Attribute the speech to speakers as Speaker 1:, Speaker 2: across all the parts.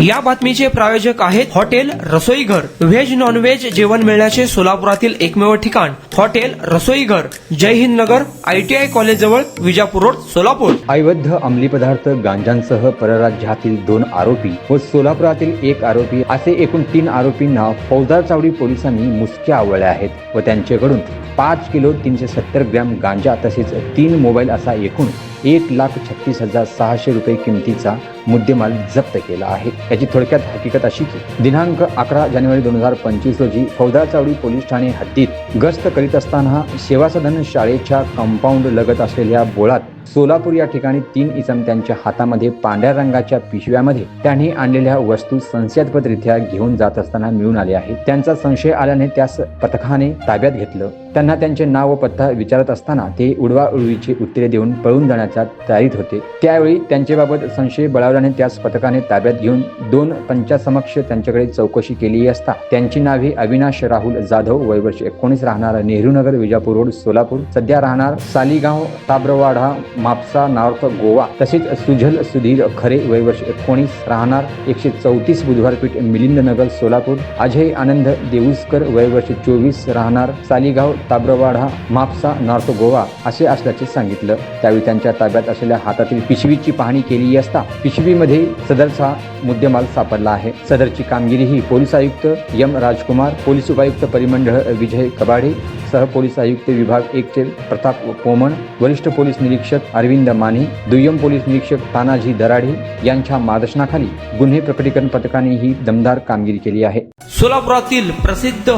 Speaker 1: या बातमीचे प्रायोजक आहेत हॉटेल रसोईघर। व्हेज नॉन व्हेज जेवण मिळण्याचे सोलापुरातील एकमेव ठिकाण हॉटेल रसोईघर, जय हिंद नगर, ITI कॉलेज जवळ, विजापूर रोड, सोलापूर।
Speaker 2: अवैध अंमली पदार्थ गांजांसह परराज्यातील 2 आरोपी व सोलापुरातील 1 आरोपी असे एकूण 3 आरोपींना फौजदार चावडी पोलिसांनी मुसक्या आवळल्या आहेत व त्यांच्याकडून 5 किलो 370 ग्रॅम गांजा तसेच 3 मोबाईल असा एकूण 1,36,600 रुपये किमतीचा मुद्देमाल जप्त केला आहे। याची थोडक्यात हकीकत अशी की दिनांक 11 जानेवारी 2025 रोजी फौजदार चावडी पोलीस ठाणे हद्दीत गस्त करीत असताना सेवा सदन शाळेच्या कंपाऊंड लगत असलेल्या बोळात सोलापूर या ठिकाणी 3 इसम त्यांच्या हातामध्ये पांढऱ्या रंगाच्या पिशव्यामध्ये त्यांनी आणलेल्या वस्तू संशयास्पदरित्या घेऊन जात असताना मिळून आले आहेत। त्यांचा संशय आल्याने त्यास पथकाने ताब्यात घेतलं। त्यांना त्यांचे नाव व पत्ता विचारत असताना ते उडवाउडवीची उत्तरे देऊन पळून जाण्याच्या तयारीत होते। त्यावेळी त्यांच्याबाबत संशय बळावल्याने त्यास पथकाने ताब्यात घेऊन 2 पंचासमक्ष त्यांच्याकडे चौकशी केली असता त्यांची नावे अविनाश राहुल जाधव, वय वर्ष 19, राहणार नेहरू नगर, विजापूर रोड, सोलापूर, सध्या राहणार सालीगाव ताब्रवाडा, मापसा, नॉर्थ गोवा, तसेच सुजल सुधीर खरे, वय वर्ष 19, राहणार 134 बुधवारपेठ, मिलिंद नगर, सोलापूर, अजय आनंद देऊसकर, वय वर्ष 24, राहणार सालीगाव ताब्रवाडा, मापसा, नॉर्थ गोवा असे असल्याचे सांगितलं। त्यावेळी त्यांच्या ताब्यात असलेल्या हातातील पिशवीची पाहणी केली असता पिशवीमध्ये सदरचा मुद्देमाल सापडला आहे। सदरची कामगिरी ही पोलीस आयुक्त एम राजकुमार, पोलीस उपायुक्त परिमंडळ विजय कबाडे, सह पोलीस आयुक्त विभाग 1 चे प्रताप पोमण, वरिष्ठ पोलीस निरीक्षक अरविंद माने, दुय्यम पोलीस निरीक्षक तानाजी दराडे यांच्या मार्गदर्शनाखाली गुन्हे प्रकटीकरण पथकाने ही दमदार कामगिरी केली आहे।
Speaker 1: सोलापुरातील प्रसिद्ध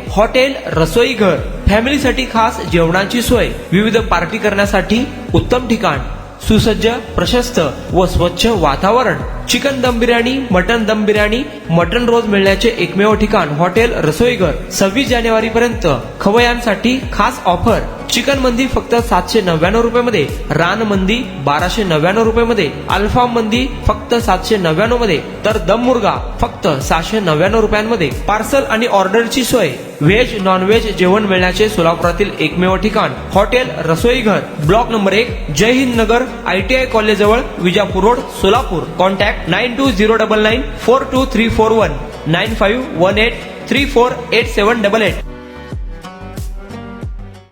Speaker 1: हॉटेल रसोईघर, फॅमिलीसाठी खास जेवणाची सोय, विविध पार्टी करण्यासाठी उत्तम ठिकाण, सुसज्ज, प्रशस्त व स्वच्छ वातावरण, चिकन दम बिर्याणी, मटन दम बिर्याणी, मटन रोज मिळण्याचे एकमेव ठिकाण हॉटेल रसोईघर। 26 जानेवारी पर्यंत खवय्यांसाठी खास ऑफर। चिकन मंदी फक्त 799 रुपये मध्ये, रान मंदी 1299 रुपये मध्ये, अल्फाम मंदी फक्त 799 मध्ये, तर दम मुर्गा फक्त 699 रुपयांमध्ये। पार्सल आणि ऑर्डरची सोय, व्हेज नॉन व्हेज जेवण मिळण्याचे सोलापुरातील एकमेव ठिकाण हॉटेल रसोईघर, ब्लॉक नंबर 1, जय हिंद नगर, ITI कॉलेज जवळ, विजापूर रोड, सोलापूर। कॉन्टॅक्ट 9209942341, 9518348788।